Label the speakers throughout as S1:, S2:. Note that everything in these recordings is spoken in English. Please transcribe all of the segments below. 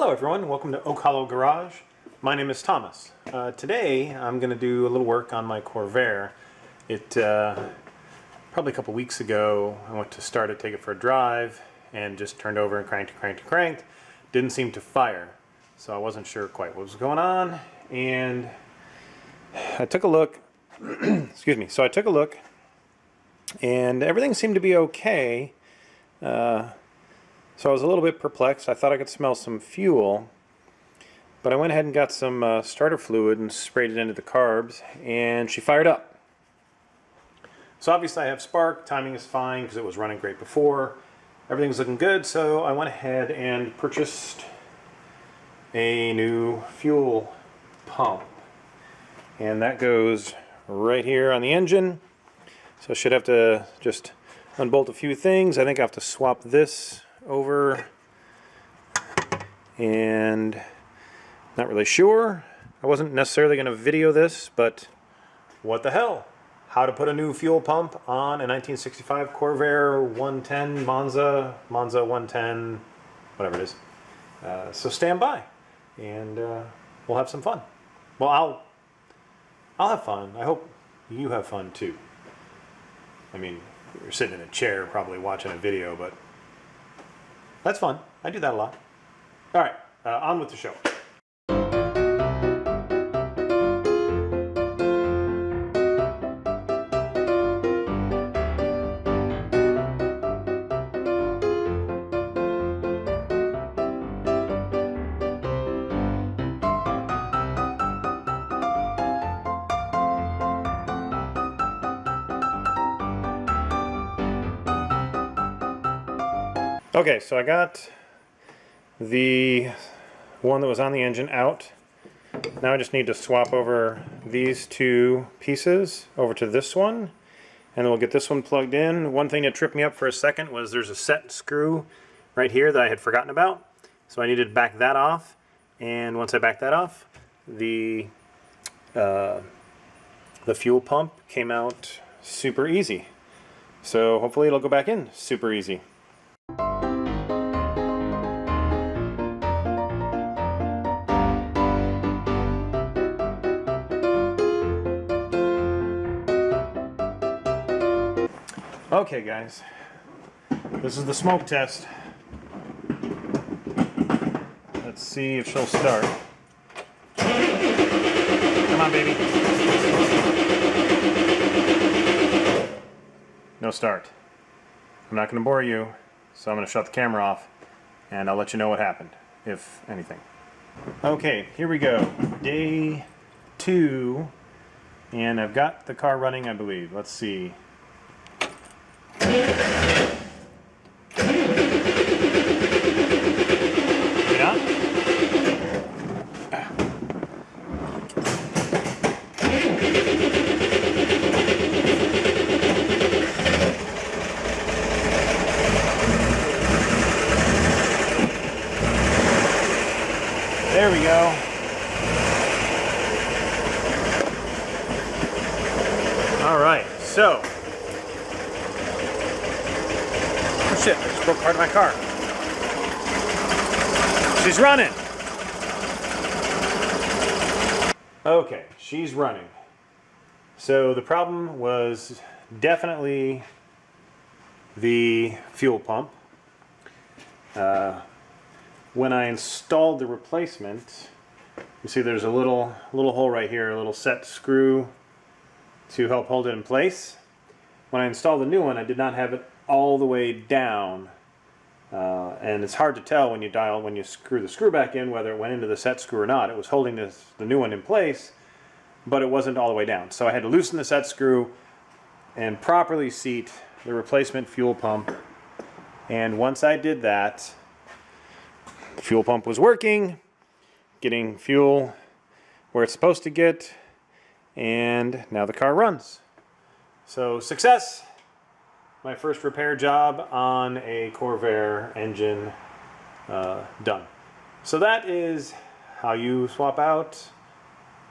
S1: Hello everyone, welcome to Oak Hollow Garage. My name is Thomas. Today I'm going to do a little work on my Corvair. Probably a couple weeks ago I went to start it, take it for a drive, and just turned over and cranked. Didn't seem to fire, so I wasn't sure quite what was going on, and I took a look. Excuse me. So I took a look, and everything seemed to be okay. So I was a little bit perplexed. I thought I could smell some fuel, but I went ahead and got some starter fluid and sprayed it into the carbs, and she fired up. So obviously I have spark, timing is fine because it was running great before. Everything's looking good, so I went ahead and purchased a new fuel pump. And that goes right here on the engine. So I should have to just unbolt a few things. I think I have to swap this over, and not really sure. I wasn't necessarily going to video this, but what the hell? How to put a new fuel pump on a 1965 Corvair 110 Monza 110, whatever it is. So stand by, and we'll have some fun. Well, I'll have fun. I hope you have fun too. I mean, you're sitting in a chair probably watching a video, but that's fun. I do that a lot. All right, on with the show. Okay, so I got the one that was on the engine out. Now I just need to swap over these two pieces over to this one, and then we'll get this one plugged in. One thing that tripped me up for a second was there's a set screw right here that I had forgotten about, so I needed to back that off, and once I backed that off, the fuel pump came out super easy. So hopefully it'll go back in super easy. Okay guys, this is the smoke test. Let's see if she'll start. Come on, baby. No start. I'm not going to bore you, so I'm going to shut the camera off, and I'll let you know what happened, if anything. Okay, here we go. Day 2, and I've got the car running, I believe. Let's see. Yeah. There we go. All right, so. Oh shit, I just broke part of my car. She's running. Okay, she's running. So the problem was definitely the fuel pump. When I installed the replacement, you see there's a little hole right here, a little set screw to help hold it in place. When I installed the new one, I did not have it all the way down, and it's hard to tell when you screw the screw back in whether it went into the set screw or not. It was holding the new one in place, but it wasn't all the way down. So I had to loosen the set screw and properly seat the replacement fuel pump. And once I did that, the fuel pump was working, getting fuel where it's supposed to get, and now the car runs. So success! My first repair job on a Corvair engine done. So that is how you swap out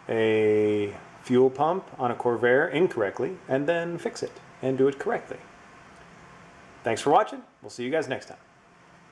S1: a fuel pump on a Corvair incorrectly and then fix it and do it correctly. Thanks for watching. We'll see you guys next time.